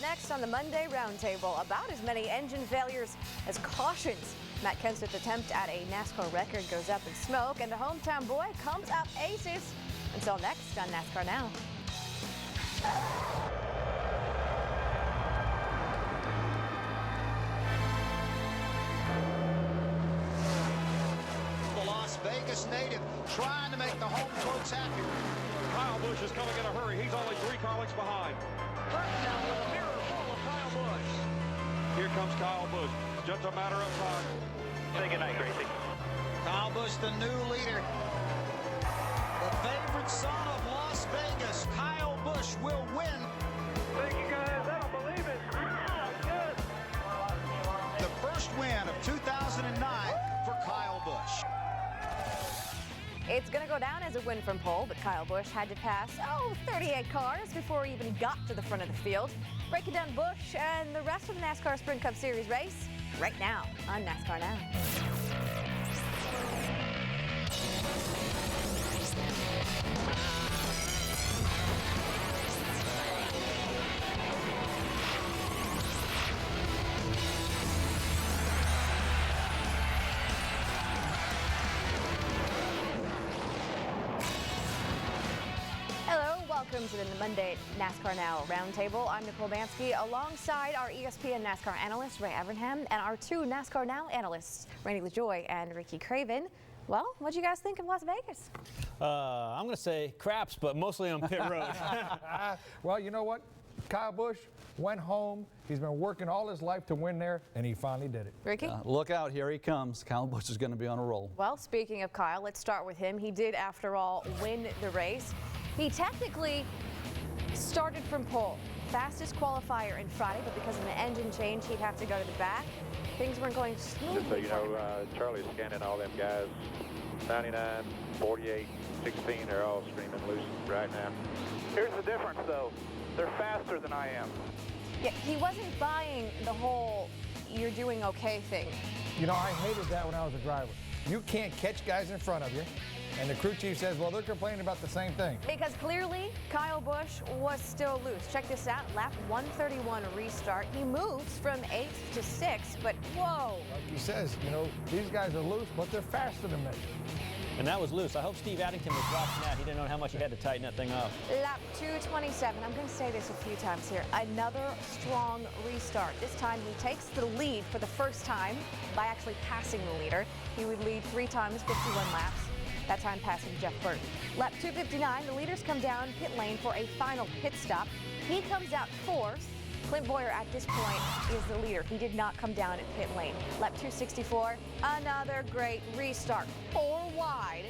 next on the Monday Roundtable. About as many engine failures as cautions. Matt Kenseth's attempt at a NASCAR record goes up in smoke, and the hometown boy comes up aces. Until next on NASCAR Now. The Las Vegas native trying to make the home folks happy. Kyle Busch is coming in a hurry. He's only 3 car lengths behind. First down with a mirror full of Kyle Busch. Here comes Kyle Busch. Just a matter of time. Say goodnight, Gracie. Kyle Busch, the new leader. The favorite son of Las Vegas, Kyle Busch, will win. Thank you guys. I don't believe it. Good. The first win of 2009 for Kyle Busch. It's going to go down as a win from pole, but Kyle Busch had to pass, 38 cars before he even got to the front of the field. Breaking down Busch and the rest of the NASCAR Sprint Cup Series race right now on NASCAR Now. Welcome to the Monday NASCAR Now Roundtable. I'm Nicole Bansky alongside our ESPN NASCAR analyst Ray Evernham and our 2 NASCAR Now analysts Randy LaJoy and Ricky Craven. Well, what do you guys think of Las Vegas? I'm going to say craps, but mostly on pit road. Well, you know what? Kyle Busch went home. He's been working all his life to win there, and he finally did it. Ricky? Look out, here he comes. Kyle Busch is going to be on a roll. Well, speaking of Kyle, let's start with him. He did, after all, win the race. He technically started from pole, fastest qualifier in Friday, but because of an engine change, he'd have to go to the back. Things weren't going smoothly. Just so you know, Charlie's scanning all them guys. 99, 48, 16, they're all screaming loose right now. Here's the difference, though. They're faster than I am. Yeah, he wasn't buying the whole "you're doing okay" thing. You know, I hated that when I was a driver. You can't catch guys in front of you. And the crew chief says, well, they're complaining about the same thing. Because clearly, Kyle Busch was still loose. Check this out, lap 131 restart. He moves from 8th to 6th, but whoa. Like he says, you know, these guys are loose, but they're faster than me. And that was loose. I hope Steve Addington was watching that. He didn't know how much he had to tighten that thing up. Lap 227. I'm going to say this a few times here. Another strong restart. This time he takes the lead for the first time by actually passing the leader. He would lead 3 times, 51 laps. That time passing Jeff Burton. Lap 259, the leaders come down pit lane for a final pit stop. He comes out 4th. Clint Boyer at this point is the leader. He did not come down at pit lane. Lap 264, another great restart. 4 wide.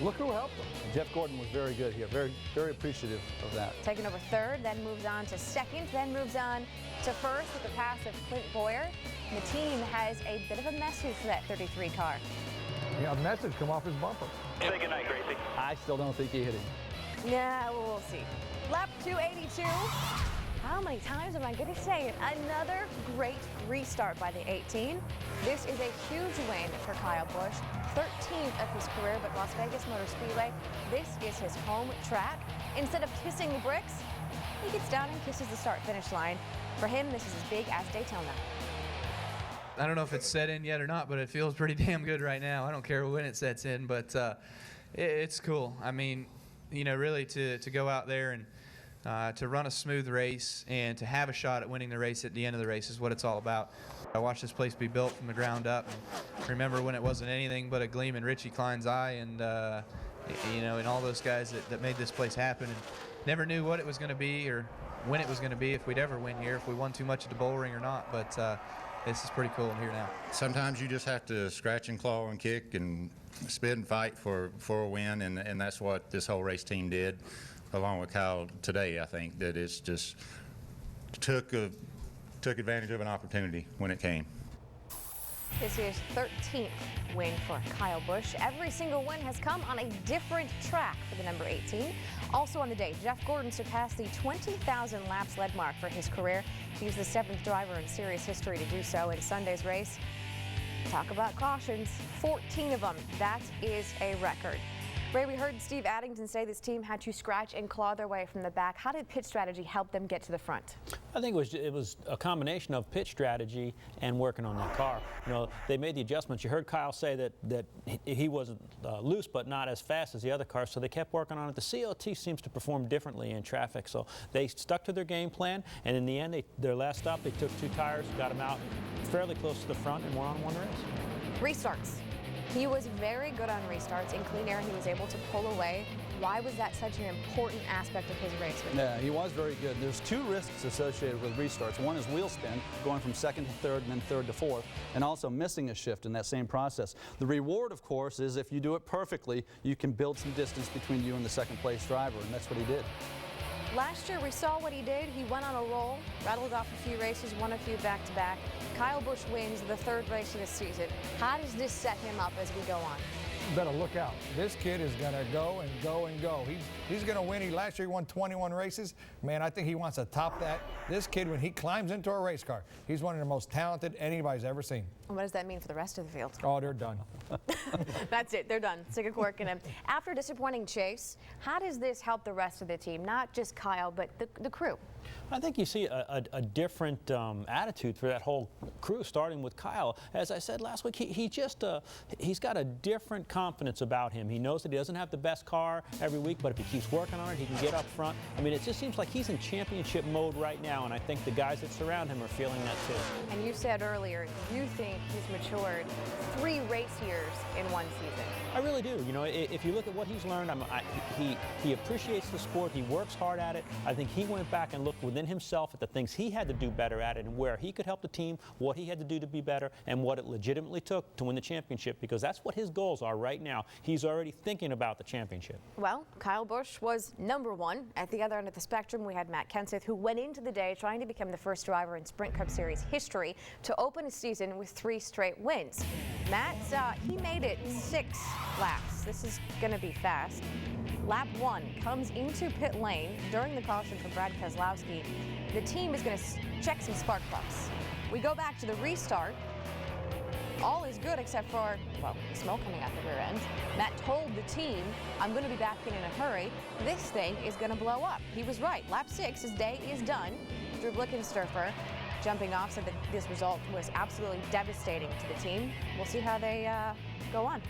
Look who helped him. Jeff Gordon was very good here. Very, very appreciative of that. Taking over 3rd, then moves on to 2nd, then moves on to 1st with the pass of Clint Boyer. The team has a bit of a message for that 33 car. Yeah, a message come off his bumper. Say goodnight, Gracie. I still don't think he hit him. Yeah, we'll see. Lap 282. How many times am I going to say it? Another great restart by the 18. This is a huge win for Kyle Busch. 13th of his career, but Las Vegas Motor Speedway, this is his home track. Instead of kissing the bricks, he gets down and kisses the start-finish line. For him, this is as big as Daytona. I don't know if it's set in yet or not, but it feels pretty damn good right now. I don't care when it sets in, but it's cool. I mean, you know, really to go out there and to run a smooth race and to have a shot at winning the race at the end of the race is what it's all about. I watched this place be built from the ground up. And remember when it wasn't anything but a gleam in Richie Klein's eye, and you know, and all those guys that made this place happen, and never knew what it was going to be or when it was going to be, if we'd ever win here, if we won too much at the bull ring or not. But this is pretty cool here now. Sometimes you just have to scratch and claw and kick and spit and fight for a win, and that's what this whole race team did, along with Kyle today. I think that it's just took advantage of an opportunity when it came. This is 13th win for Kyle Busch. Every single win has come on a different track for the number 18. Also on the day, Jeff Gordon surpassed the 20,000 laps led mark for his career. He was the 7th driver in series history to do so in Sunday's race. Talk about cautions, 14 of them. That is a record. Ray, we heard Steve Addington say this team had to scratch and claw their way from the back. How did pit strategy help them get to the front? I think it was a combination of pit strategy and working on that car. You know, they made the adjustments. You heard Kyle say that he wasn't loose, but not as fast as the other cars, so they kept working on it. The CLT seems to perform differently in traffic, so they stuck to their game plan, and in the end, their last stop, they took 2 tires, got them out fairly close to the front, and won on 1 race. Restarts. He was very good on restarts. In clean air, he was able to pull away. Why was that such an important aspect of his race? Yeah, he was very good. There's 2 risks associated with restarts. One is wheel spin, going from 2nd to 3rd and then 3rd to 4th, and also missing a shift in that same process. The reward, of course, is if you do it perfectly, you can build some distance between you and the 2nd place driver, and that's what he did. Last year, we saw what he did. He went on a roll, rattled off a few races, won a few back-to-back. Kyle Busch wins the 3rd race of the season. How does this set him up as we go on? You better look out. This kid is going to go and go and go. He's going to win. Last year he won 21 races. Man, I think he wants to top that. This kid, when he climbs into a race car, he's one of the most talented anybody's ever seen. And what does that mean for the rest of the field? Oh, they're done. That's it. They're done. Sick of quirking him. After a disappointing chase, how does this help the rest of the team? Not just Kyle, but the crew. I think you see a different attitude for that whole crew, starting with Kyle. As I said last week, he's got a different confidence about him. He knows that he doesn't have the best car every week, but if he keeps working on it, he can get up front. I mean, it just seems like he's in championship mode right now, and I think the guys that surround him are feeling that too. And you said earlier, you think he's matured 3 race years in 1 season. I really do. You know, if you look at what he's learned, he appreciates the sport. He works hard at it. I think he went back and looked within himself at the things he had to do better at it and where he could help the team, what he had to do to be better, and what it legitimately took to win the championship, because that's what his goals are right now. He's already thinking about the championship. Well, Kyle Busch was #1. At the other end of the spectrum, we had Matt Kenseth, who went into the day trying to become the first driver in Sprint Cup Series history to open a season with 3 straight wins. Matt, he made it 6 laps. This is going to be fast. Lap 1 comes into pit lane during the caution for Brad Keselowski. The team is going to check some spark plugs. We go back to the restart. All is good except for, well, smoke coming out the rear end. Matt told the team, I'm going to be back in a hurry. This thing is going to blow up. He was right. Lap 6, his day is done. Drew Blickensturfer, jumping off, said that this result was absolutely devastating to the team. We'll see how they go on.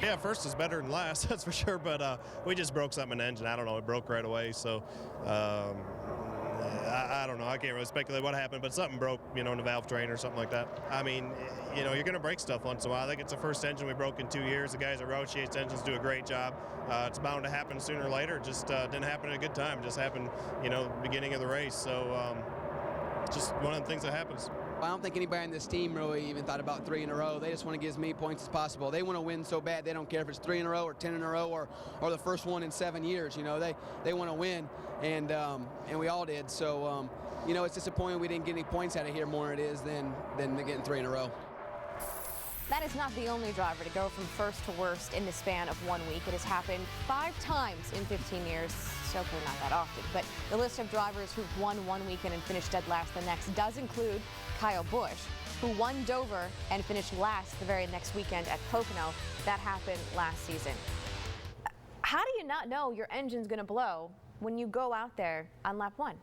Yeah, first is better than last, that's for sure, but we just broke something in the engine. I don't know, it broke right away, so I don't know. I can't really speculate what happened, but something broke, you know, in the valve train or something like that. I mean, you know, you're going to break stuff once in a while. I think it's the first engine we broke in 2 years. The guys at Road Chase Engines do a great job. It's bound to happen sooner or later. It just didn't happen at a good time. It just happened, you know, beginning of the race. So just one of the things that happens. I don't think anybody in this team really even thought about 3 in a row. They just want to get as many points as possible. They want to win so bad they don't care if it's 3 in a row or 10 in a row or the first one in 7 years. You know, they want to win, and we all did. So you know, it's disappointing we didn't get any points out of here more than it is than getting 3 in a row. That is not the only driver to go from first to worst in the span of 1 week. It has happened 5 times in 15 years. So okay, not that often. But the list of drivers who've won 1 weekend and finished dead last the next does include Kyle Busch, who won Dover and finished last the very next weekend at Pocono. That happened last season. How do you not know your engine's going to blow when you go out there on lap 1?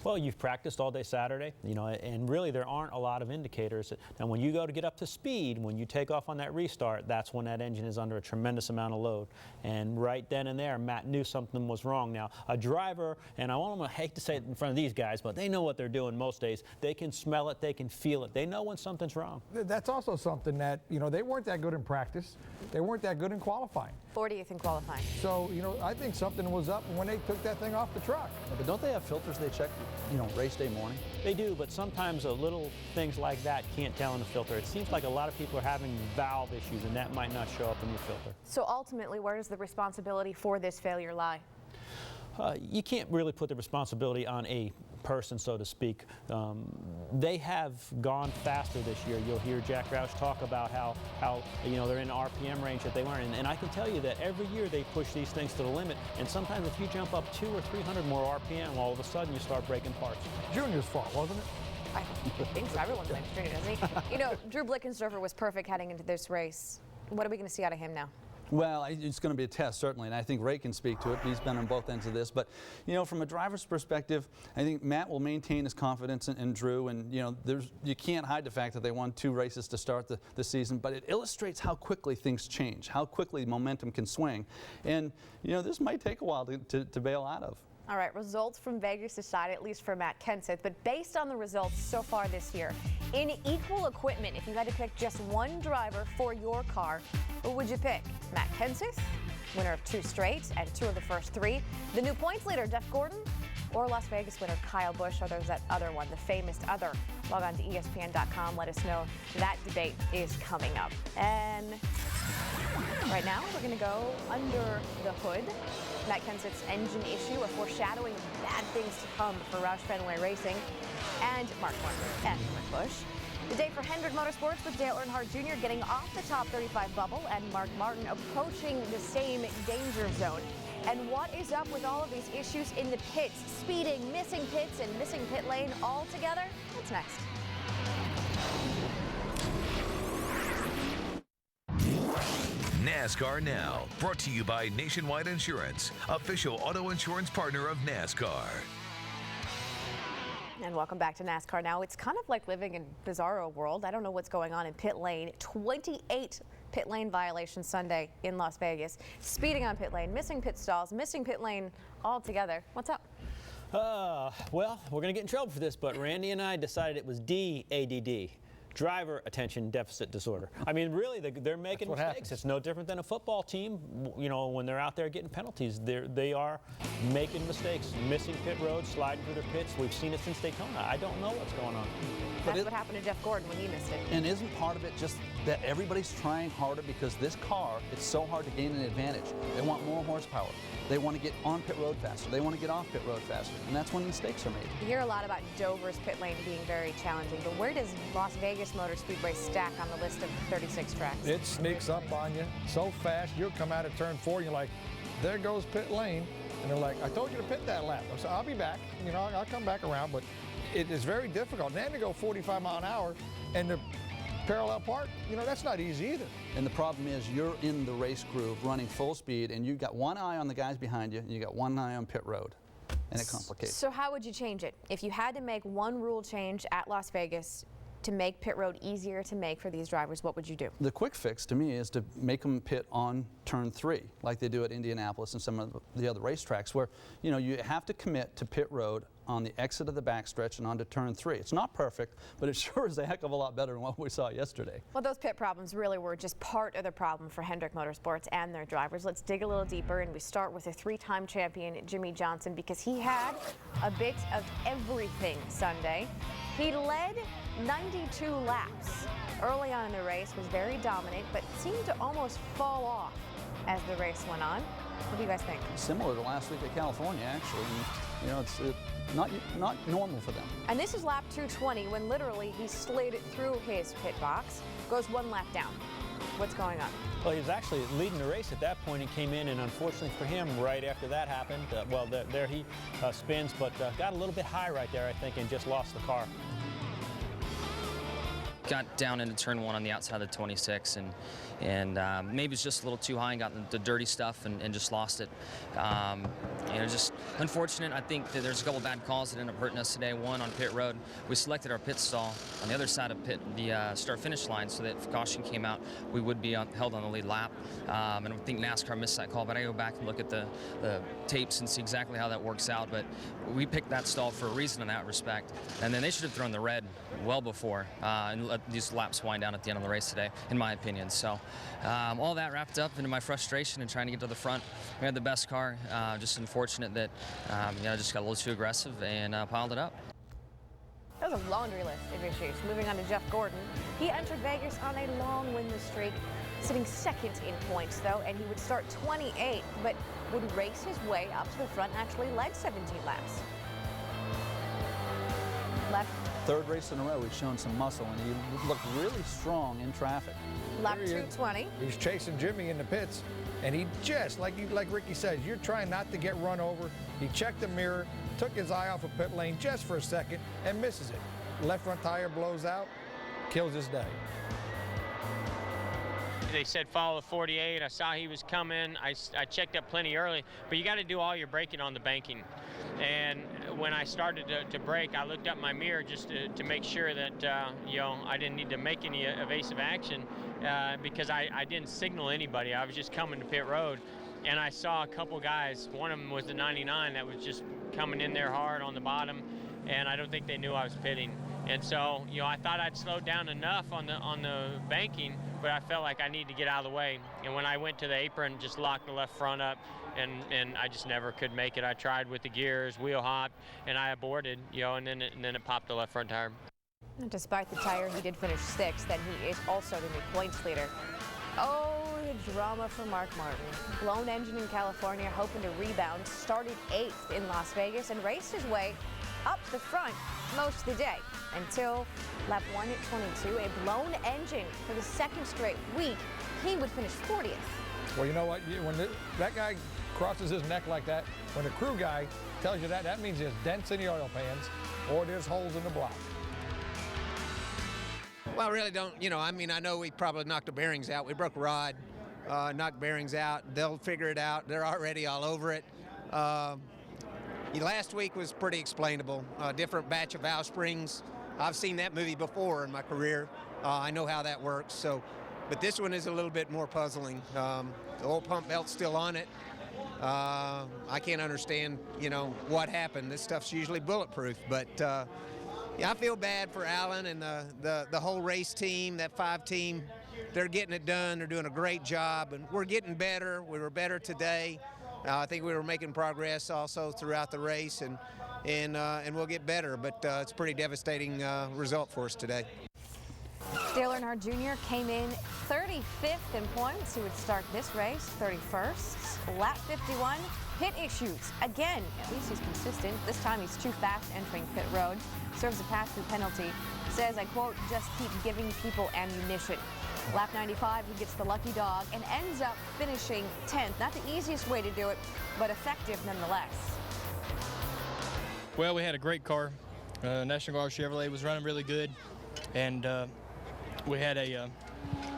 Well, you've practiced all day Saturday, you know, and really there aren't a lot of indicators. And when you go to get up to speed, when you take off on that restart, that's when that engine is under a tremendous amount of load. And right then and there, Matt knew something was wrong. Now, a driver, and I hate to say it in front of these guys, but they know what they're doing most days. They can smell it, they can feel it. They know when something's wrong. That's also something that, you know, they weren't that good in practice. They weren't that good in qualifying. 40th in qualifying. So, you know, I think something was up when they took that thing off the truck. Yeah, but don't they have filters they check, you know, race day morning? They do, but sometimes little things like that can't tell in the filter. It seems like a lot of people are having valve issues, and that might not show up in your filter. So ultimately, where does the responsibility for this failure lie? You can't really put the responsibility on a person, so to speak. They have gone faster this year. You'll hear Jack Roush talk about how you know, they're in the RPM range that they weren't. And I can tell you that every year they push these things to the limit. And sometimes if you jump up 200 or 300 more RPM, all of a sudden you start breaking parts. Junior's fault, wasn't it? I think so. Everyone blames Junior, doesn't he? You know, Drew Blickensturfer was perfect heading into this race. What are we going to see out of him now? Well, it's going to be a test, certainly, and I think Ray can speak to it. He's been on both ends of this. But, you know, from a driver's perspective, I think Matt will maintain his confidence in Drew, and, you know, you can't hide the fact that they won 2 races to start the season, but it illustrates how quickly things change, how quickly momentum can swing. And, you know, this might take a while to bail out of. All right, results from Vegas aside, at least for Matt Kenseth, but based on the results so far this year, in equal equipment, if you had to pick just one driver for your car, who would you pick? Matt Kenseth, winner of 2 straight and 2 of the first 3, the new points leader, Jeff Gordon, or Las Vegas winner Kyle Busch, or there's that other one, the famous other. Log on to ESPN.com, let us know. That debate is coming up. And right now, we're going to go under the hood. Matt Kenseth's engine issue, a foreshadowing of bad things to come for Roush Fenway Racing, and Mark Martin and Busch. The day for Hendrick Motorsports with Dale Earnhardt Jr. getting off the top 35 bubble and Mark Martin approaching the same danger zone. And what is up with all of these issues in the pits? Speeding, missing pits, and missing pit lane all together? What's next? NASCAR Now, brought to you by Nationwide Insurance, official auto insurance partner of NASCAR. And welcome back to NASCAR Now. It's kind of like living in bizarro world. I don't know what's going on in pit lane. 28 pit lane violations Sunday in Las Vegas. Speeding on pit lane, missing pit stalls, missing pit lane altogether. What's up? Well, we're going to get in trouble for this, but Randy and I decided it was DADD. Driver attention deficit disorder. I mean, really, they're making mistakes. Happens. It's no different than a football team. You know, when they're out there getting penalties, they are making mistakes, missing pit roads, sliding through their pits. We've seen it since Daytona. I don't know what's going on. That's what happened to Jeff Gordon when he missed it. And isn't part of it just that everybody's trying harder because this car, it's so hard to gain an advantage. They want more horsepower. They want to get on pit road faster. They want to get off pit road faster. And that's when mistakes are made. You hear a lot about Dover's pit lane being very challenging, but where does Las Vegas Motor Speedway stack on the list of 36 tracks? It sneaks up on you so fast. You'll come out of turn 4 and you're like, there goes pit lane. And they're like, I told you to pit that lap. So I'll be back. You know, I'll come back around. But it is very difficult. And then to go 45 mile an hour and the parallel park, you know, that's not easy either. And the problem is you're in the race groove running full speed and you've got one eye on the guys behind you and you got one eye on pit road. And it complicates. So how would you change it? If you had to make one rule change at Las Vegas to make pit road easier to make for these drivers, what would you do? The quick fix to me is to make them pit on turn 3, like they do at Indianapolis and some of the other racetracks, where, you know, you have to commit to pit road on the exit of the backstretch and onto turn 3. It's not perfect, but it sure is a heck of a lot better than what we saw yesterday. Well, those pit problems really were just part of the problem for Hendrick Motorsports and their drivers. Let's dig a little deeper, and we start with a 3-time champion, Jimmy Johnson, because he had a bit of everything Sunday. He led 92 laps early on in the race, was very dominant, but seemed to almost fall off as the race went on. What do you guys think? Similar to last week at California, actually. And, you know, it's not normal for them. And this is lap 220 when literally he slid through his pit box, goes 1 lap down. What's going on? Well, he was actually leading the race at that point. He came in, and unfortunately for him, right after that happened, well, there he spins, but got a little bit high right there, I think, and just lost the car. Got down into turn 1 on the outside of the 26, and maybe it's just a little too high and got the dirty stuff and just lost it. You know, just unfortunate. I think that there's a couple bad calls that ended up hurting us today. One on pit road, we selected our pit stall on the other side of the start-finish line, so that if caution came out, we would be held on the lead lap. And I think NASCAR missed that call, but I go back and look at the tapes and see exactly how that works out. But we picked that stall for a reason in that respect, and then they should have thrown the red well before and let these laps wind down at the end of the race today, in my opinion. So all that wrapped up into my frustration and trying to get to the front. We had the best car, just unfortunate that you know, just got a little too aggressive and piled it up. That was a laundry list of issues. Moving on to Jeff Gordon. He entered Vegas on a long winless streak, sitting second in points, though, and he would start 28th, but would race his way up to the front and actually led 17 laps. Left. Third race in a row, he's shown some muscle, and he looked really strong in traffic. Lap 220. He's chasing Jimmy in the pits, and he just, like Ricky says, you're trying not to get run over. He checked the mirror, took his eye off of pit lane just for a second, and misses it. Left front tire blows out, kills his day. they said follow the 48. I saw he was coming. I checked up plenty early, but you got to do all your braking on the banking. And when I started to brake, I looked up my mirror just to make sure that you know, I didn't need to make any evasive action because I didn't signal anybody. I was just coming to pit road, and I saw a couple guys. One of them was the 99 that was just coming in there hard on the bottom, and I don't think they knew I was pitting. And so, you know, I thought I'd slowed down enough on the banking, but I felt like I needed to get out of the way. And when I went to the apron, just locked the left front up, and I just never could make it. I tried with the gears, wheel hopped, and I aborted, you know, and then it popped the left front tire. And despite the tire, he did finish 6th, and he is also the new points leader. Oh, the drama for Mark Martin. Blown engine in California, hoping to rebound, started 8th in Las Vegas and raced his way up the front most of the day until lap 1 at 22, a blown engine for the 2nd straight week. He would finish 40th. Well, you know what? When that guy crosses his neck like that, when the crew guy tells you that, that means there's dents in the oil pans or there's holes in the block. Well, I really don't, you know, I mean, I know we probably knocked the bearings out. We broke a rod, knocked bearings out. They'll figure it out. They're already all over it. Last week was pretty explainable. A different batch of valve springs. I've seen that movie before in my career. I know how that works. So, but this one is a little bit more puzzling. The oil pump belt's still on it. I can't understand, you know, what happened. This stuff's usually bulletproof, but yeah, I feel bad for Alan and the whole race team, that 5 team. They're getting it done. They're doing a great job, and we're getting better. We were better today. I think we were making progress also throughout the race, and we'll get better. But it's a pretty devastating result for us today. Dale Earnhardt Jr. came in 35th in points. He would start this race 31st. Lap 51, pit issues. Again, at least he's consistent. This time he's too fast entering pit road. Serves a pass-through penalty. Says, I quote, just keep giving people ammunition. Lap 95, he gets the lucky dog and ends up finishing 10th. Not the easiest way to do it, but effective nonetheless. Well, we had a great car. National Guard Chevrolet was running really good, and we had a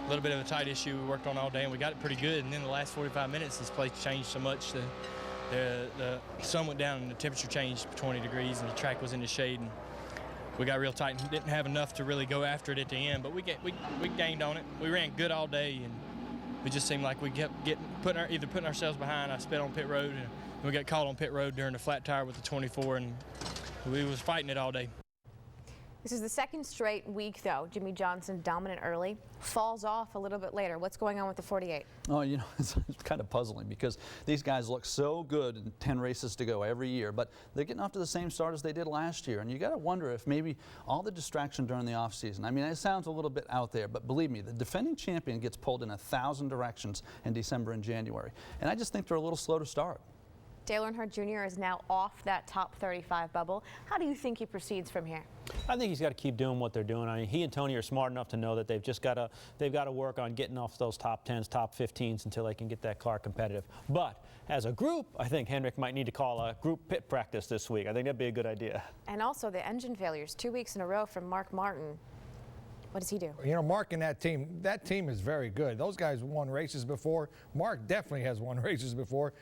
little bit of a tight issue we worked on all day, and we got it pretty good. And then the last 45 minutes, this place changed so much. The sun went down and the temperature changed 20 degrees, and the track was in the shade. And we got real tight and didn't have enough to really go after it at the end, but we gained on it. We ran good all day, and it just seemed like we kept either putting ourselves behind. I sped on pit road, and we got caught on pit road during the flat tire with the 24, and we was fighting it all day. This is the 2nd straight week, though. Jimmy Johnson dominant early, falls off a little bit later. What's going on with the 48? Oh, you know, it's kind of puzzling because these guys look so good in 10 races to go every year, but they're getting off to the same start as they did last year. And you got to wonder if maybe all the distraction during the offseason, I mean, it sounds a little bit out there, but believe me, the defending champion gets pulled in 1,000 directions in December and January. And I just think they're a little slow to start. Dale Earnhardt Jr. is now off that top 35 bubble. How do you think he proceeds from here? I think he's got to keep doing what they're doing. I mean, he and Tony are smart enough to know that they've got to work on getting off those top 10s, top 15s until they can get that car competitive. But as a group, I think Hendrick might need to call a group pit practice this week. I think that'd be a good idea. And also the engine failures 2 weeks in a row from Mark Martin. What does he do? You know, Mark and that team is very good. Those guys won races before. Mark definitely has won races before.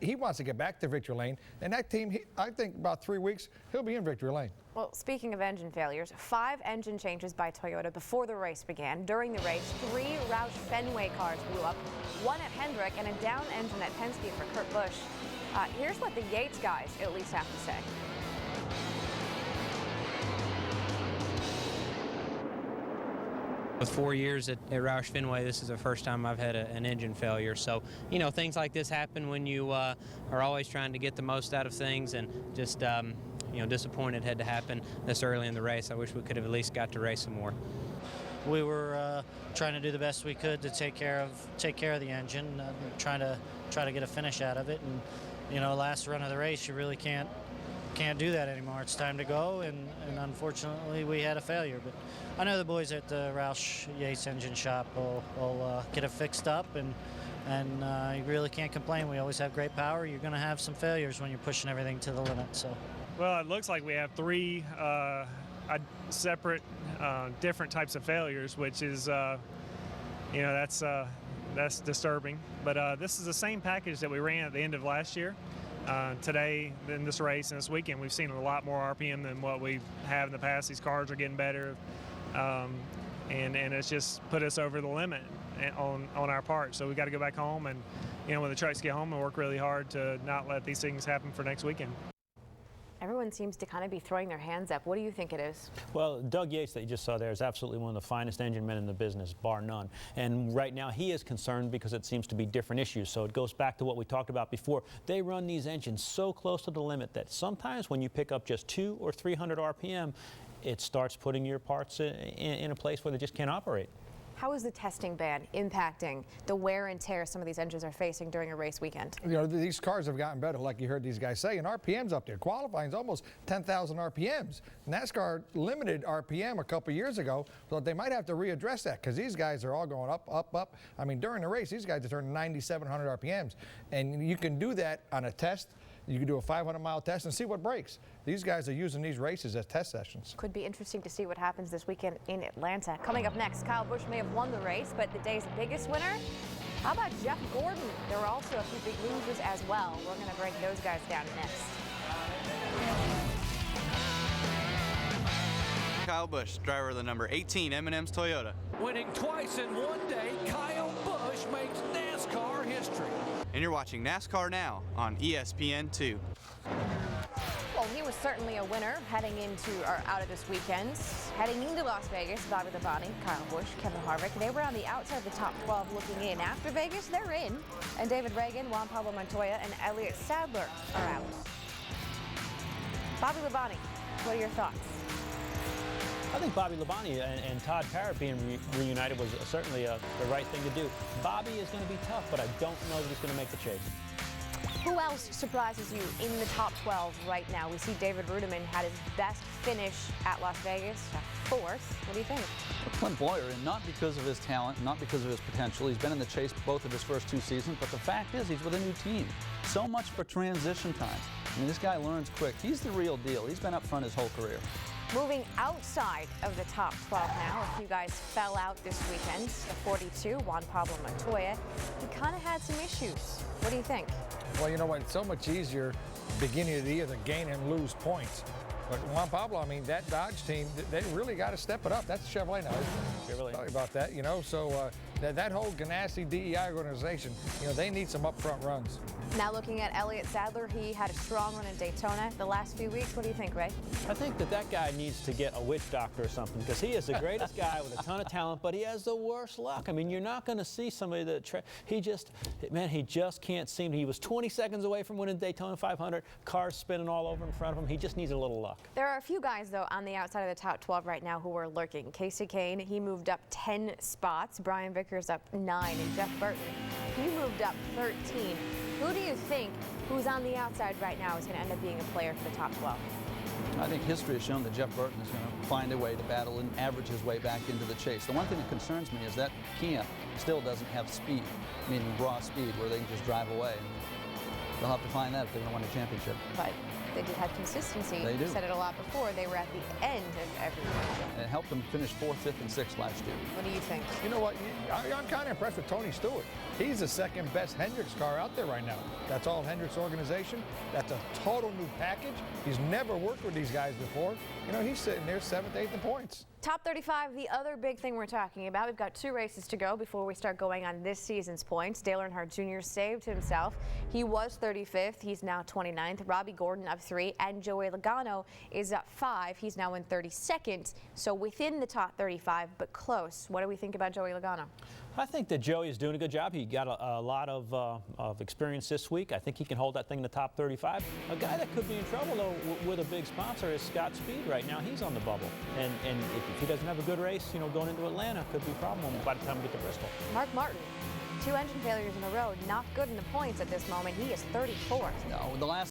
He wants to get back to victory lane, and that team, I think about 3 weeks, he'll be in victory lane. Well, speaking of engine failures, 5 engine changes by Toyota before the race began. During the race, 3 Roush Fenway cars blew up, 1 at Hendrick, and a down engine at Penske for Kurt Busch. Here's what the Yates guys at least have to say. With 4 years at Roush Fenway, this is the first time I've had an engine failure. So, you know, things like this happen when you are always trying to get the most out of things, and just, you know, disappointed had to happen this early in the race. I wish we could have at least got to race some more. We were trying to do the best we could to take care of the engine, trying to get a finish out of it. And, you know, last run of the race, you really can't do that anymore. It's time to go, and unfortunately we had a failure. But I know the boys at the Roush Yates engine shop will get it fixed up, and you really can't complain. We always have great power. You're going to have some failures when you're pushing everything to the limit. So, well, it looks like we have 3 separate, different types of failures, which is you know, that's disturbing. But this is the same package that we ran at the end of last year. Today, in this race and this weekend, we've seen a lot more RPM than what we have in the past. These cars are getting better, and it's just put us over the limit on our part. So we got to go back home, and you know, when the trucks get home, and work really hard to not let these things happen for next weekend. Everyone seems to kind of be throwing their hands up. What do you think it is? Well, Doug Yates that you just saw there is absolutely one of the finest engine men in the business, bar none. And right now he is concerned because it seems to be different issues. So it goes back to what we talked about before. They run these engines so close to the limit that sometimes when you pick up just 200 or 300 RPM, it starts putting your parts in a place where they just can't operate. How is the testing ban impacting the wear and tear some of these engines are facing during a race weekend? You know, these cars have gotten better, like you heard these guys say, and RPM's up there. Qualifying's almost 10,000 RPMs. NASCAR limited RPM a couple years ago, so they might have to readdress that because these guys are all going up, up, up. I mean, during the race, these guys are turning 9,700 RPMs, and you can do that on a test. You can do a 500-mile test and see what breaks. These guys are using these races as test sessions. Could be interesting to see what happens this weekend in Atlanta. Coming up next, Kyle Busch may have won the race, but the day's biggest winner? How about Jeff Gordon? There were also a few big losers as well. We're going to break those guys down next. Kyle Busch, driver of the number 18 M&M's Toyota. Winning twice in one day, Kyle Busch makes NASCAR history. And you're watching NASCAR Now on ESPN2. Well, he was certainly a winner heading into or out of this weekend. Heading into Las Vegas, Bobby Labonte, Kyle Busch, Kevin Harvick, they were on the outside of the top 12 looking in. After Vegas, they're in. And David Reagan, Juan Pablo Montoya, and Elliott Sadler are out. Bobby Labonte, what are your thoughts? I think Bobby Labonte and Todd Parrott being reunited was certainly the right thing to do. Bobby is going to be tough, but I don't know that he's going to make the chase. Who else surprises you in the top 12 right now? We see David Rudiman had his best finish at Las Vegas, fourth. What do you think? Clint Boyer, and not because of his talent, not because of his potential. He's been in the chase both of his first 2 seasons, but the fact is he's with a new team. So much for transition time. I mean, this guy learns quick. He's the real deal. He's been up front his whole career. Moving outside of the top 12 now, a few guys fell out this weekend. The 42, Juan Pablo Montoya, he kind of had some issues. What do you think? Well, you know what? It's so much easier beginning of the year to gain and lose points. But Juan Pablo, I mean, that Dodge team, they really got to step it up. That's Chevrolet now. Chevrolet. Sorry about that, you know. So that whole Ganassi DEI organization, you know, they need some upfront runs. Now looking at Elliott Sadler, he had a strong run in Daytona the last few weeks. What do you think, Ray? I think that guy needs to get a witch doctor or something because he is the greatest guy with a ton of talent, but he has the worst luck. I mean, you're not going to see somebody that he just can't seem. He was 20 seconds away from winning Daytona 500. Cars spinning all over in front of him. He just needs a little luck. There are a few guys, though, on the outside of the top 12 right now who are lurking. Casey Kane, he moved up 10 spots. Brian Vickers up 9. And Jeff Burton, he moved up 13. Who do you think, who's on the outside right now, is going to end up being a player for the top 12? I think history has shown that Jeff Burton is going to find a way to battle and average his way back into the chase. The one thing that concerns me is that Kia still doesn't have speed, meaning raw speed, where they can just drive away. And they'll have to find that if they're going to win a championship. But they did have consistency. They do. You said it a lot before. They were at the end of every race. It helped them finish 4th, 5th, and 6th last year. What do you think? You know what? I'm kind of impressed with Tony Stewart. He's the second best Hendricks car out there right now. That's all Hendricks organization. That's a total new package. He's never worked with these guys before. You know, he's sitting there 7th, 8th in points. Top 35, the other big thing we're talking about. We've got 2 races to go before we start going on this season's points. Dale Earnhardt Jr. saved himself. He was 35th. He's now 29th. Robbie Gordon up 3, and Joey Logano is up 5. He's now in 32nd, so within the top 35, but close. What do we think about Joey Logano? I think that Joey is doing a good job. He got a lot of experience this week. I think he can hold that thing in the top 35. A guy that could be in trouble, though, with a big sponsor is Scott Speed right now. He's on the bubble. And if he doesn't have a good race, you know, going into Atlanta, could be a problem by the time we get to Bristol. Mark Martin, 2 engine failures in a row. Not good in the points at this moment. He is 34th. No, the last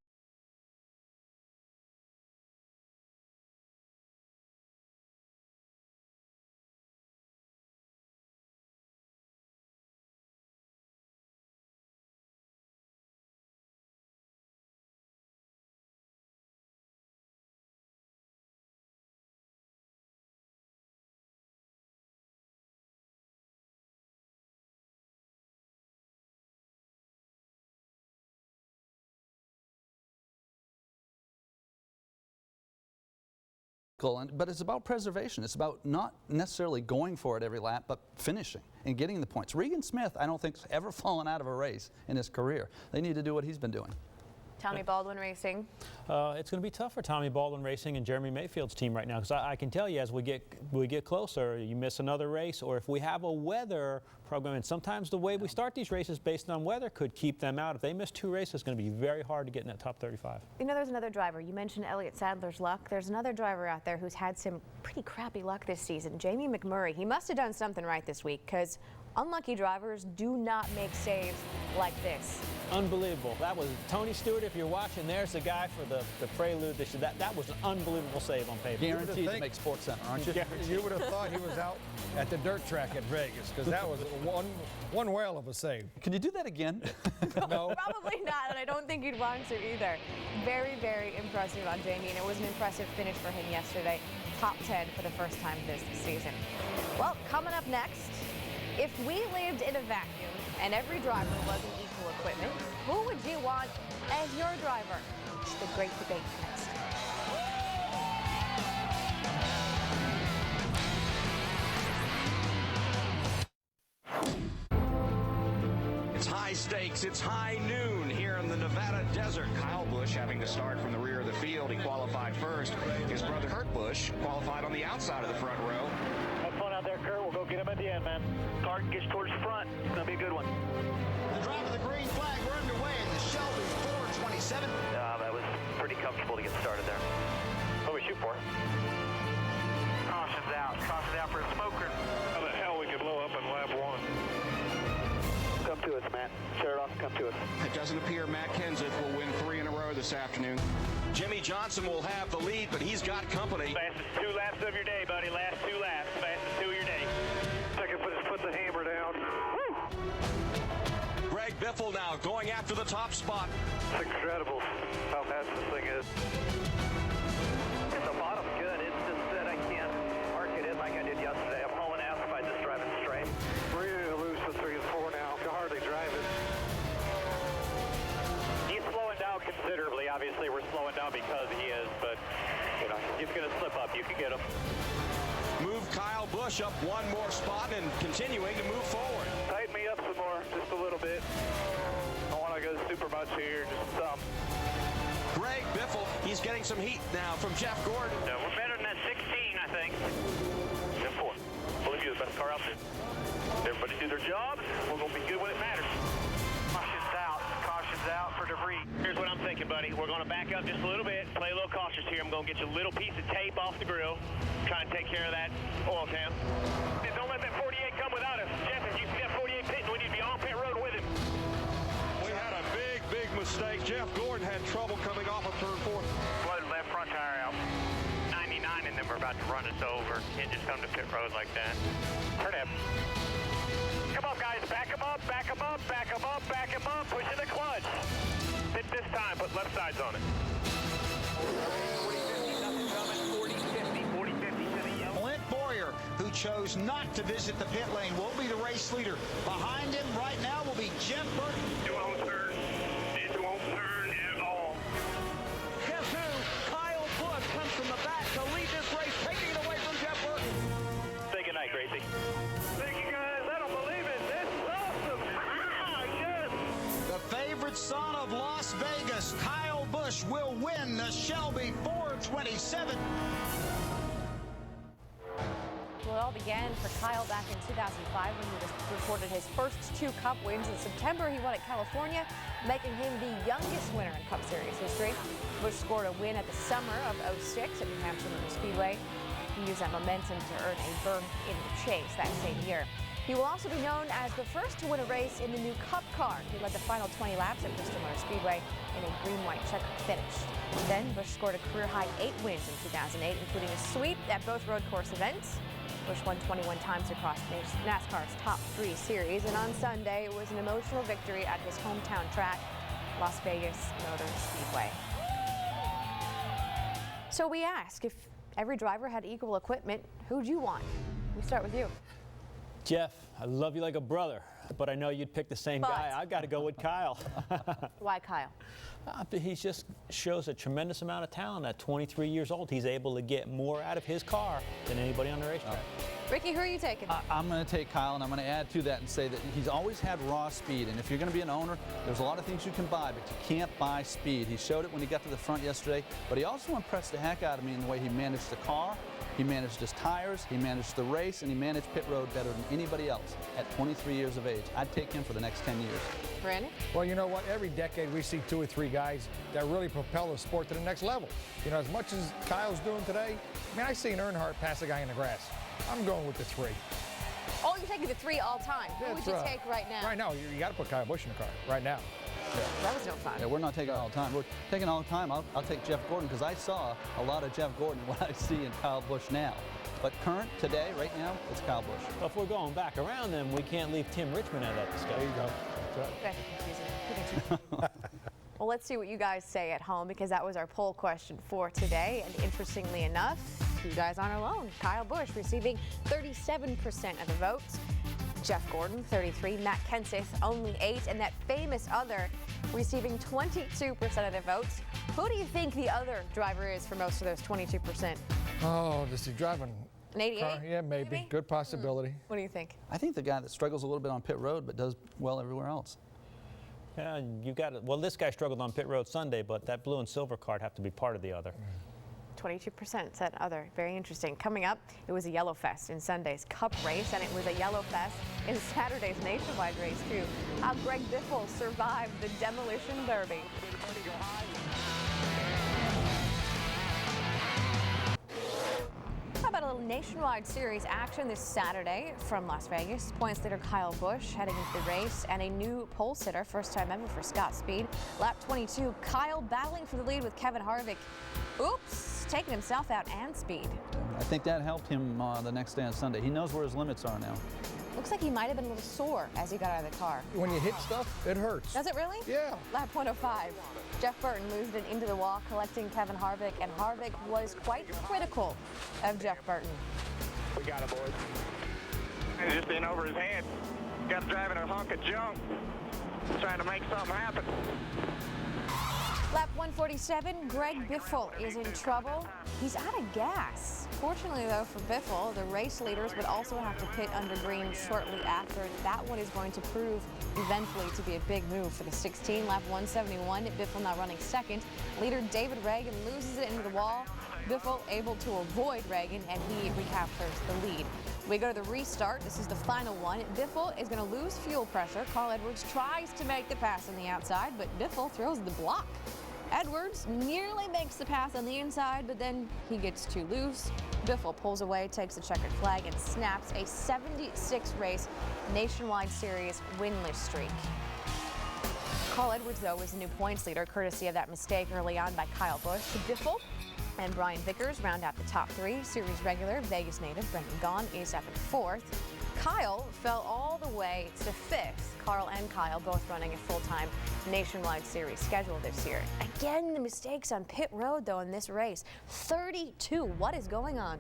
But it's about preservation. It's about not necessarily going for it every lap, but finishing and getting the points. Regan Smith, I don't think, has ever fallen out of a race in his career. They need to do what he's been doing. Tommy Baldwin Racing. It's going to be tough for Tommy Baldwin Racing and Jeremy Mayfield's team right now, because I can tell you, as we get closer, you miss another race, or if we have a weather program, and sometimes the way we start these races based on weather could keep them out. If they miss 2 races, it's going to be very hard to get in that top 35. You know, there's another driver. You mentioned Elliott Sadler's luck. There's another driver out there who's had some pretty crappy luck this season, Jamie McMurray. He must have done something right this week, because unlucky drivers do not make saves like this. Unbelievable. That was Tony Stewart. If you're watching, there's the guy for the prelude. That was an unbelievable save on paper. Guaranteed to make Sports Center, aren't you? You would have thought he was out at the dirt track at Vegas, because that was one whale of a save. Can you do that again? No. Probably not, and I don't think he'd want to either. Very, very impressive on Jamie, and it was an impressive finish for him yesterday. Top 10 for the first time this season. Well, coming up next, if we lived in a vacuum and every driver was an equal equipment, who would you want as your driver? It's the great debate next. It's high stakes, it's high noon here in the Nevada desert. Kyle Busch having to start from the rear of the field. He qualified first. His brother Kurt Busch qualified on the outside of the front row. Have fun out there, Kurt. We'll go get him at the end, man. Cart gets towards the front. It's going to be a good one. The drive of the green flag, we're underway in the Shelby 427. That was pretty comfortable to get started there. What do we shoot for? Caution's out. Caution's out for a smoker. How the hell we could blow up in lap 1? Come to us, Matt. Shut it off and come to us. It doesn't appear Matt Kenseth will win 3 in a row this afternoon. Jimmy Johnson will have the lead, but he's got company. Fastest 2 laps of your day, buddy. Last 2 laps. Fastest 2 of your day. Second, put the hammer down. Woo! Greg Biffle now going after the top spot. It's incredible how fast this thing is. The bottom's good. It's just that I can't arc it in like I did yesterday. I'm hauling ass by just driving straight. We're going to lose the 3 and 4 now. You can hardly drive it. He's slowing down considerably. Obviously, we're slowing down because he is, but you know, he's going to slip up. You can get him. Move Kyle Busch up 1 more spot and continuing to move forward. Tighten me up some more, just a little bit. I don't want to go super much here, just some. Greg Biffle, he's getting some heat now from Jeff Gordon. Yeah, we're better than that 16, I think. 10-4. I believe you're the best car out there. Everybody do their jobs. We're going to be good when it matters. Caution's out. Caution's out for debris. Here's what I'm thinking, buddy. We're going to back up just a little bit, play a little cautious here. I'm going to get you a little piece of tape off the grill. Try and take care of that oil tank. Don't let that 48 come without us. Jeff, if you see that 48 pitting, we need to be on pit road with him. We had a big mistake. Jeff Gordon had trouble coming off of turn 4. Flooded left front tire out. 99 and then we're about to run us over. Can't just come to pit road like that. Turn him. Come on, guys. Back him up, back him up, back him up, back him up. Pushing the clutch. Hit this time. Put left sides on it. 40-50, nothing coming. 40-50 to the yellow. Clint Boyer, who chose not to visit the pit lane, will be the race leader. Behind him right now will be Jeff Burton. It won't turn. It won't turn at all. Guess who? Kyle Busch comes from the back to lead this race, taking it away from Jeff Burton. Say goodnight, Gracie. Thank you, guys. I don't believe it. This is awesome. Yes. The favorite son of Las Vegas, Kyle Busch, will win the Shelby 427. Well, it all began for Kyle back in 2005 when he recorded his first 2 Cup wins. In September, he won at California, making him the youngest winner in Cup Series history. Busch scored a win at the summer of '06 at New Hampshire Motor Speedway. He used that momentum to earn a berth in the chase that same year. He will also be known as the first to win a race in the new Cup car. He led the final 20 laps at Bristol Motor Speedway in a green-white checkered finish. Then Busch scored a career-high 8 wins in 2008, including a sweep at both road course events. Busch won 21 times across NASCAR's top 3 series, and on Sunday it was an emotional victory at his hometown track, Las Vegas Motor Speedway. So we ask, if every driver had equal equipment, who'd you want? We start with you. Jeff, I love you like a brother. But I know you'd pick the same guy. I've got to go with Kyle. Why Kyle? He just shows a tremendous amount of talent at 23 years old. He's able to get more out of his car than anybody on the racetrack. Ricky, who are you taking? I'm going to take Kyle, and I'm going to add to that and say that he's always had raw speed. And if you're going to be an owner, there's a lot of things you can buy, but you can't buy speed. He showed it when he got to the front yesterday, but he also impressed the heck out of me in the way he managed the car, he managed his tires, he managed the race, and he managed pit road better than anybody else at 23 years of age. I'd take him for the next 10 years. Brandon? Well, you know what? Every decade we see 2 or 3 guys that really propel the sport to the next level. You know, as much as Kyle's doing today, I mean, I seen Earnhardt pass a guy in the grass. I'm going with the 3. Oh, you're taking the 3 all time. Who would you take right now? Right now, you got to put Kyle Busch in the car. Right now. Yeah. That was no fun. Yeah, we're not taking all the time. We're taking all the time. I'll take Jeff Gordon because I saw a lot of Jeff Gordon in what I see in Kyle Busch now. But current, today, right now, it's Kyle Busch. Well, if we're going back around, then we can't leave Tim Richmond out of that discussion. There you go. That's confusing. Well, let's see what you guys say at home, because that was our poll question for today. And interestingly enough, you guys aren't alone. Kyle Busch receiving 37% of the votes. Jeff Gordon, 33. Matt Kenseth, only 8. And that famous other receiving 22% of the votes. Who do you think the other driver is for most of those 22%? Oh, does he drive an 88? car? Yeah, maybe. Good possibility. What do you think? I think the guy that struggles a little bit on pit road but does well everywhere else. Yeah, you got it. Well, this guy struggled on pit road Sunday, but that blue and silver card have to be part of the other. 22% said other. Very interesting. Coming up, it was a yellow fest in Sunday's Cup race, and it was a yellow fest in Saturday's nationwide race, too. How Greg Biffle survived the Demolition Derby. How about a little nationwide series action this Saturday from Las Vegas? Points leader Kyle Busch heading into the race, and a new pole sitter, first time ever for Scott Speed. Lap 22, Kyle battling for the lead with Kevin Harvick. Oops, taking himself out and Speed. I think that helped him the next day on Sunday. He knows where his limits are now. Looks like he might have been a little sore as he got out of the car. When you hit stuff, it hurts. Does it really? Yeah. Lap 105. Jeff Burton moved it into the wall, collecting Kevin Harvick, and Harvick was quite critical of Jeff Burton. We got it, boys. He's just in over his head. Got driving a hunk of junk, trying to make something happen. Lap 147, Greg Biffle is in trouble. He's out of gas. Fortunately, though, for Biffle, the race leaders would also have to pit under green shortly after. That one is going to prove eventually to be a big move for the 16. Lap 171, Biffle now running second. Leader David Reagan loses it into the wall. Biffle able to avoid Reagan, and he recaptures the lead. We go to the restart. This is the final one. Biffle is going to lose fuel pressure. Carl Edwards tries to make the pass on the outside, but Biffle throws the block. Edwards nearly makes the pass on the inside, but then he gets too loose. Biffle pulls away, takes the checkered flag, and snaps a 76-race Nationwide Series winless streak. Carl Edwards, though, is the new points leader, courtesy of that mistake early on by Kyle Busch. Biffle and Brian Vickers round out the top 3. Series regular Vegas native Brendan Gaughan is up in 4th. Kyle fell all the way to 5th. Carl and Kyle both running a full-time Nationwide Series schedule this year. Again, the mistakes on pit road, though, in this race. 32. What is going on?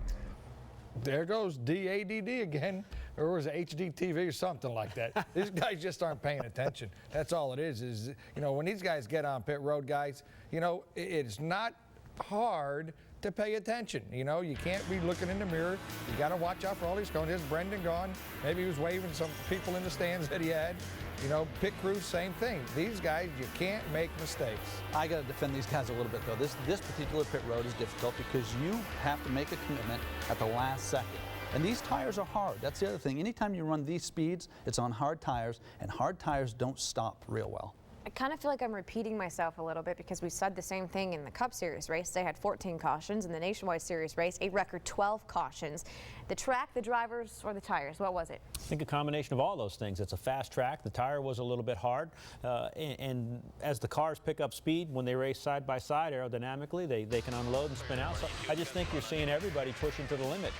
There goes DADD again, or was it HDTV or something like that. These guys just aren't paying attention. That's all it is, you know, when these guys get on pit road, guys, you know, it's not hard to pay attention. You know, you can't be looking in the mirror. You got to watch out for all these cones. There's Brendan Gaughan. Maybe he was waving some people in the stands that he had. You know, pit crew, same thing. These guys, you can't make mistakes. I got to defend these guys a little bit, though. This particular pit road is difficult because you have to make a commitment at the last second. And these tires are hard. That's the other thing. Anytime you run these speeds, it's on hard tires, and hard tires don't stop real well. I kind of feel like I'm repeating myself a little bit because we said the same thing in the Cup Series race. They had 14 cautions. In the Nationwide Series race, a record 12 cautions. The track, the drivers, or the tires? What was it? I think a combination of all those things. It's a fast track. The tire was a little bit hard. And as the cars pick up speed, when they race side by side aerodynamically, they can unload and spin out. So I just think you're seeing everybody pushing to the limit.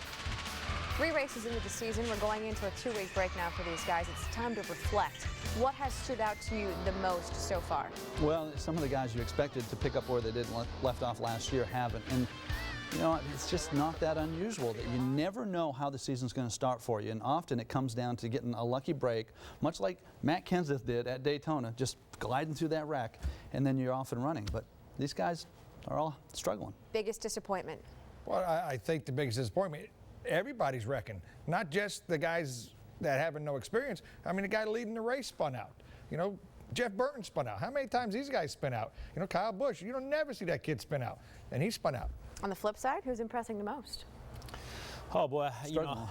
3 races into the season. We're going into a 2-week break now for these guys. It's time to reflect. What has stood out to you the most so far? Well, some of the guys you expected to pick up where they did left off last year haven't. And You know, it's just not that unusual that you never know how the season's going to start for you, and often it comes down to getting a lucky break, much like Matt Kenseth did at Daytona, just gliding through that wreck, and then you're off and running. But these guys are all struggling. Biggest disappointment? Well, I think the biggest disappointment, everybody's wrecking, not just the guys that having no experience. I mean, the guy leading the race spun out. You know, Jeff Burton spun out. How many times these guys spin out? You know, Kyle Busch, you don't never see that kid spin out, and he spun out. On the flip side, who's impressing the most? Oh boy, you know,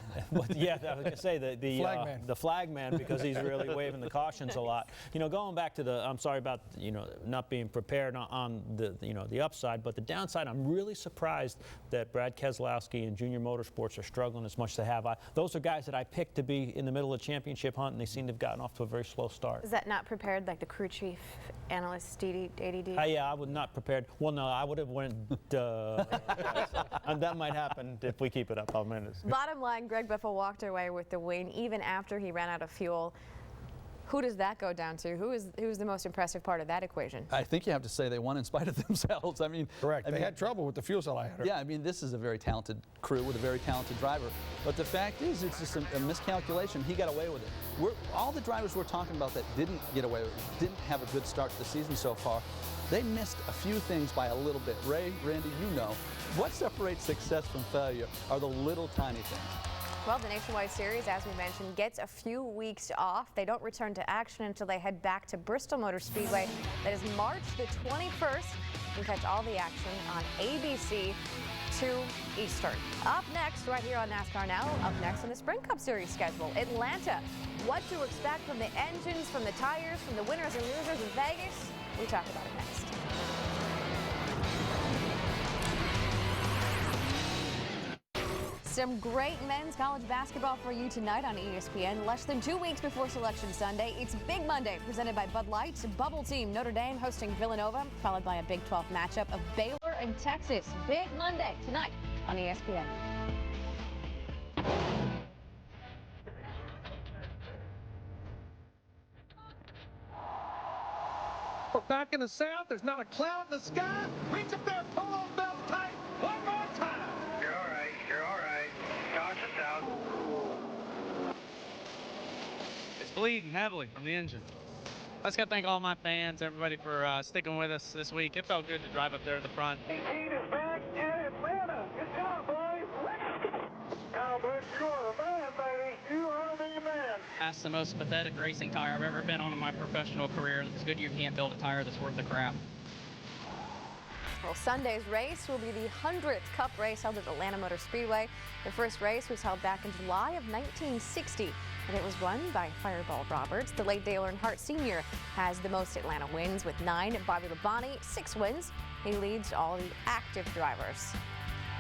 yeah, I was gonna say the flag man, because he's really waving the cautions a lot. You know, going back to the, I'm sorry about, you know, not being prepared on the, you know, the upside, but the downside, I'm really surprised that Brad Keselowski and Junior Motorsports are struggling as much as they have. Those are guys that I picked to be in the middle of the championship hunt, and they seem to have gotten off to a very slow start. Is that not prepared, like the crew chief, analyst, ADD? Yeah, I was not prepared. Well, no, I would have went, and that might happen if we keep it up. Bottom line, Greg Biffle walked away with the win even after he ran out of fuel. Who does that go down to? Who's the most impressive part of that equation? I think you have to say they won in spite of themselves. I mean, correct. They had trouble with the fuel cell. Yeah, I mean, this is a very talented crew with a very talented driver. But the fact is, it's just a miscalculation. He got away with it. All the drivers we're talking about that didn't get away with it, didn't have a good start to the season so far, they missed a few things by a little bit. Ray, Randy, you know, what separates success from failure are the little tiny things. Well, the Nationwide Series, as we mentioned, gets a few weeks off. They don't return to action until they head back to Bristol Motor Speedway. That is March the 21st. You can catch all the action on ABC 2 Eastern. Up next, right here on NASCAR Now, up next on the Sprint Cup Series schedule, Atlanta. What to expect from the engines, from the tires, from the winners and losers in Vegas? We talk about it next. Some great men's college basketball for you tonight on ESPN. Less than 2 weeks before Selection Sunday, it's Big Monday, presented by Bud Light. Bubble Team Notre Dame hosting Villanova, followed by a Big 12 matchup of Baylor and Texas. Big Monday tonight on ESPN. We're back in the south. There's not a cloud in the sky. Reach up there, pull those belts tight. One more time. You're all right. You're all right. Caution down. It's bleeding heavily from the engine. I just got to thank all my fans, everybody for sticking with us this week. It felt good to drive up there at the front. The heat is back in Atlanta. Good job, boys. Kyle Busch, you are a man, baby. You are the man. That's the most pathetic racing tire I've ever been on in my professional career. It's good you can't build a tire that's worth the crap. Well, Sunday's race will be the 100th Cup race held at Atlanta Motor Speedway. The first race was held back in July of 1960, and it was won by Fireball Roberts. The late Dale Earnhardt Sr. has the most Atlanta wins with 9. Bobby Labonte, 6 wins. He leads all the active drivers.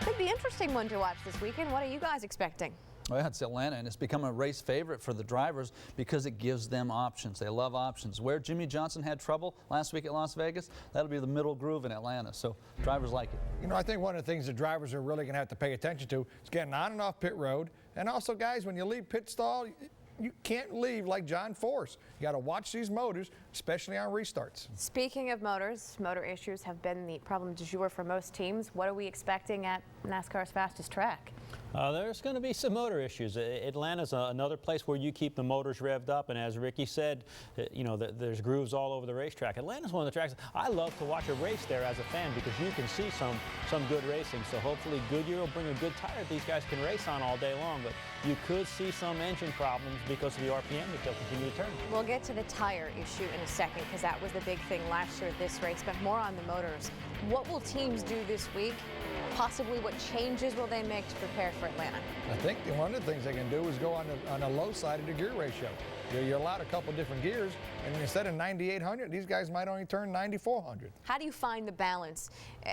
Could be an interesting one to watch this weekend. What are you guys expecting? Well, it's Atlanta, and it's become a race favorite for the drivers because it gives them options. They love options. Where Jimmy Johnson had trouble last week at Las Vegas, that'll be the middle groove in Atlanta, so drivers like it. You know, I think one of the things the drivers are really going to have to pay attention to is getting on and off pit road. And also, guys, when you leave pit stall, you can't leave like John Force. You got to watch these motors, especially on restarts. Speaking of motors, motor issues have been the problem du jour for most teams. What are we expecting at NASCAR's fastest track? There's going to be some motor issues. Atlanta's another place where you keep the motors revved up, and as Ricky said, you know, there's grooves all over the racetrack. Atlanta's one of the tracks I love to watch a race there as a fan because you can see some good racing. So hopefully Goodyear will bring a good tire these guys can race on all day long, but you could see some engine problems because of the RPM that they'll continue to turn. We'll get to the tire issue in a second because that was the big thing last year at this race, but more on the motors. What will teams do this week? Possibly what changes will they make to prepare for Atlanta? I think one of the things they can do is go on the low side of the gear ratio. You're allowed a couple different gears, and instead of 9,800, these guys might only turn 9,400. How do you find the balance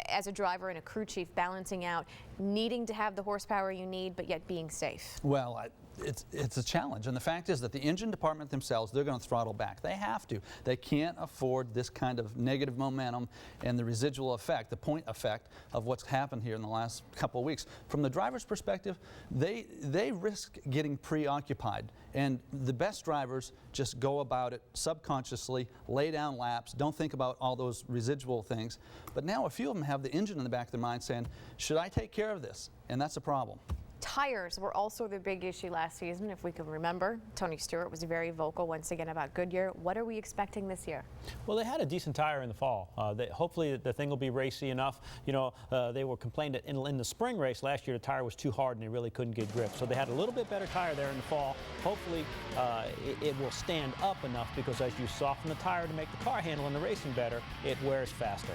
as a driver and a crew chief, balancing out needing to have the horsepower you need, but yet being safe? Well, it's a challenge. And the fact is that the engine department themselves, they're going to throttle back. They have to. They can't afford this kind of negative momentum and the residual effect, the point effect of what's happened here in the last couple of weeks. From the driver's perspective, they risk getting preoccupied. And the best drivers just go about it subconsciously, lay down laps, don't think about all those residual things. But now a few of them have the engine in the back of their mind saying, should I take care of this? And that's a problem. Tires were also the big issue last season, if we can remember. Tony Stewart was very vocal once again about Goodyear. What are we expecting this year? Well, they had a decent tire in the fall. Hopefully the thing will be racy enough. You know, they were complaining that in the spring race last year the tire was too hard and they really couldn't get grip. So they had a little bit better tire there in the fall. Hopefully it will stand up enough, because as you soften the tire to make the car handle in the racing better, it wears faster.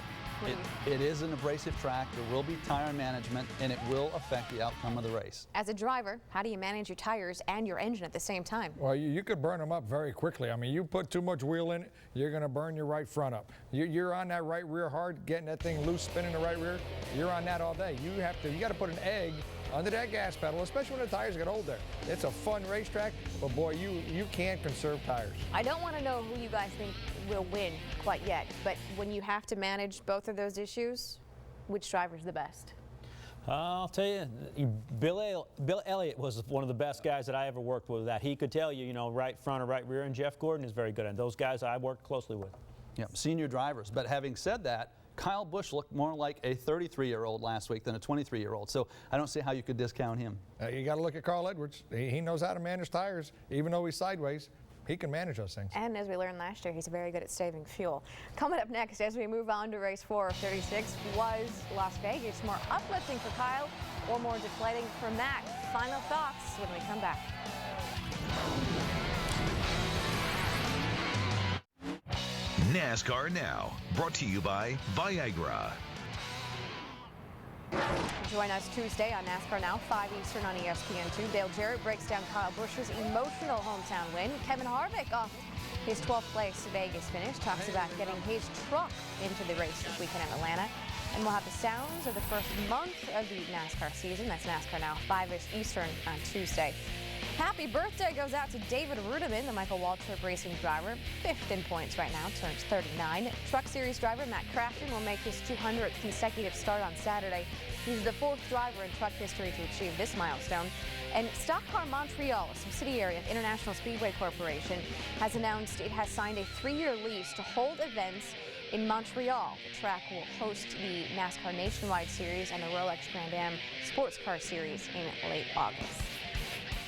It is an abrasive track. There will be tire management, and it will affect the outcome of the race. As a driver, how do you manage your tires and your engine at the same time? Well, you could burn them up very quickly. I mean, you put too much wheel in it, you're going to burn your right front up. You're on that right rear hard, getting that thing loose, spinning the right rear. You're on that all day. You got to put an egg under that gas pedal, especially when the tires get old there. It's a fun racetrack, but boy, you can't conserve tires. I don't want to know who you guys think will win quite yet, but when you have to manage both of those issues, which driver's the best? I'll tell you, Bill Elliott was one of the best guys that I ever worked with. That he could tell you, you know, right front or right rear, and Jeff Gordon is very good. And those guys I worked closely with. Yeah, senior drivers. But having said that, Kyle Busch looked more like a 33-year-old last week than a 23-year-old. So I don't see how you could discount him. You got to look at Carl Edwards. He knows how to manage tires, even though he's sideways. He can manage those things. And as we learned last year, he's very good at saving fuel. Coming up next, as we move on to race 4 of 36, was Las Vegas more uplifting for Kyle or more deflating for Matt? Final thoughts when we come back. NASCAR Now, brought to you by Viagra. Join us Tuesday on NASCAR Now, 5 Eastern on ESPN2. Dale Jarrett breaks down Kyle Busch's emotional hometown win. Kevin Harvick off his 12th place Vegas finish talks about getting his truck into the race this weekend in Atlanta. And we'll have the sounds of the first month of the NASCAR season. That's NASCAR Now, 5 Eastern on Tuesday. Happy birthday goes out to David Rudiman, the Michael Waltrip Racing driver. 5th in points right now, turns 39. Truck Series driver Matt Crafton will make his 200th consecutive start on Saturday. He's the 4th driver in truck history to achieve this milestone. And Stock Car Montreal, a subsidiary of International Speedway Corporation, has announced it has signed a 3-year lease to hold events in Montreal. The track will host the NASCAR Nationwide Series and the Rolex Grand Am Sports Car Series in late August.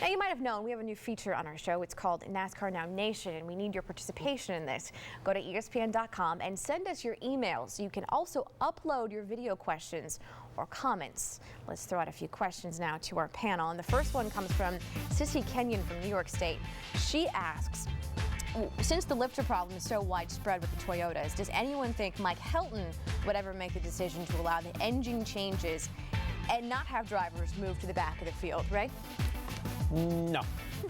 Now, you might have known we have a new feature on our show. It's called NASCAR Now Nation, and we need your participation in this. Go to ESPN.com and send us your emails. You can also upload your video questions or comments. Let's throw out a few questions now to our panel. And the first one comes from Sissy Kenyon from New York State. She asks, since the lifter problem is so widespread with the Toyotas, does anyone think Mike Helton would ever make the decision to allow the engine changes and not have drivers move to the back of the field, right? No.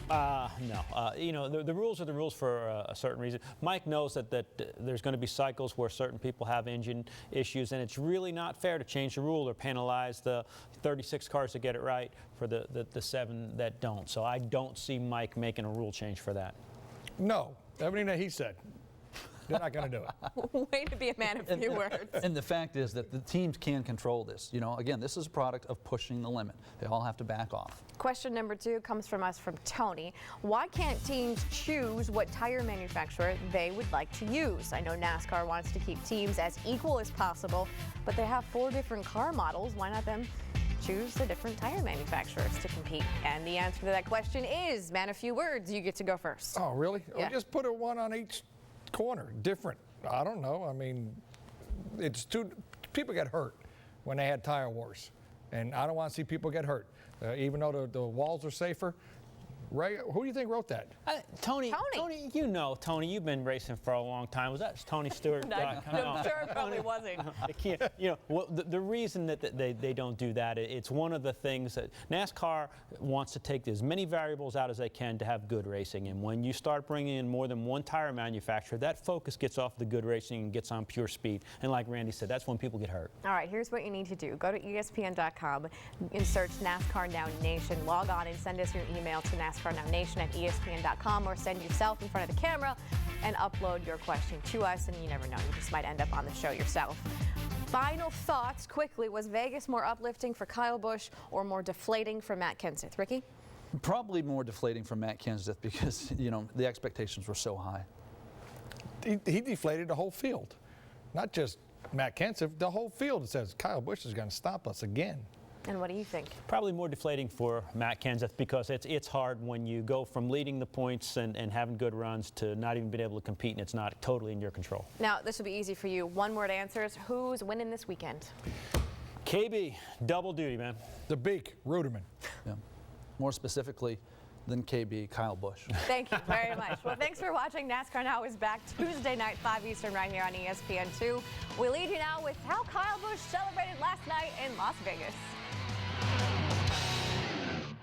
No. You know, the rules are the rules for a certain reason. Mike knows that there's going to be cycles where certain people have engine issues, and it's really not fair to change the rule or penalize the 36 cars that get it right for the 7 that don't. So I don't see Mike making a rule change for that. No. Everything that he said. They're not going to do it. Way to be a man of few words. And the fact is that the teams can control this. You know, again, this is a product of pushing the limit. They all have to back off. Question number 2 comes from us from Tony. Why can't teams choose what tire manufacturer they would like to use? I know NASCAR wants to keep teams as equal as possible, but they have 4 different car models. Why not them choose the different tire manufacturers to compete? And the answer to that question is, man of few words, you get to go first. Oh, really? Yeah. Or just put one on each corner, different. I don't know. I mean, it's people get hurt when they had tire wars, and I don't want to see people get hurt. Even though the walls are safer, Ray, who do you think wrote that? Tony, you know, Tony, you've been racing for a long time. Was that Tony Stewart? I'm sure it probably wasn't. You know, the reason that they don't do that, it's one of the things that NASCAR wants to take as many variables out as they can to have good racing. And when you start bringing in more than one tire manufacturer, that focus gets off the good racing and gets on pure speed. And like Randy said, that's when people get hurt. All right, here's what you need to do. Go to ESPN.com and search NASCAR Now Nation. Log on and send us your email to NASCARNowNation@ESPN.com, or send yourself in front of the camera and upload your question to us. And you never know, you just might end up on the show yourself. Final thoughts quickly. Was Vegas more uplifting for Kyle Busch or more deflating for Matt Kenseth? Ricky? Probably more deflating for Matt Kenseth because, you know, the expectations were so high. He deflated the whole field. Not just Matt Kenseth, the whole field says Kyle Busch is going to stop us again. And what do you think? Probably more deflating for Matt Kenseth because it's hard when you go from leading the points and having good runs to not even being able to compete, and it's not totally in your control. Now, this will be easy for you. One-word answers. Who's winning this weekend? KB, double duty, man. The beak, Ruderman. Yeah. More specifically than KB, Kyle Busch. Thank you very much. Well, thanks for watching. NASCAR Now is back Tuesday night, 5 Eastern, right here on ESPN2. We lead you now with how Kyle Busch celebrated last night in Las Vegas.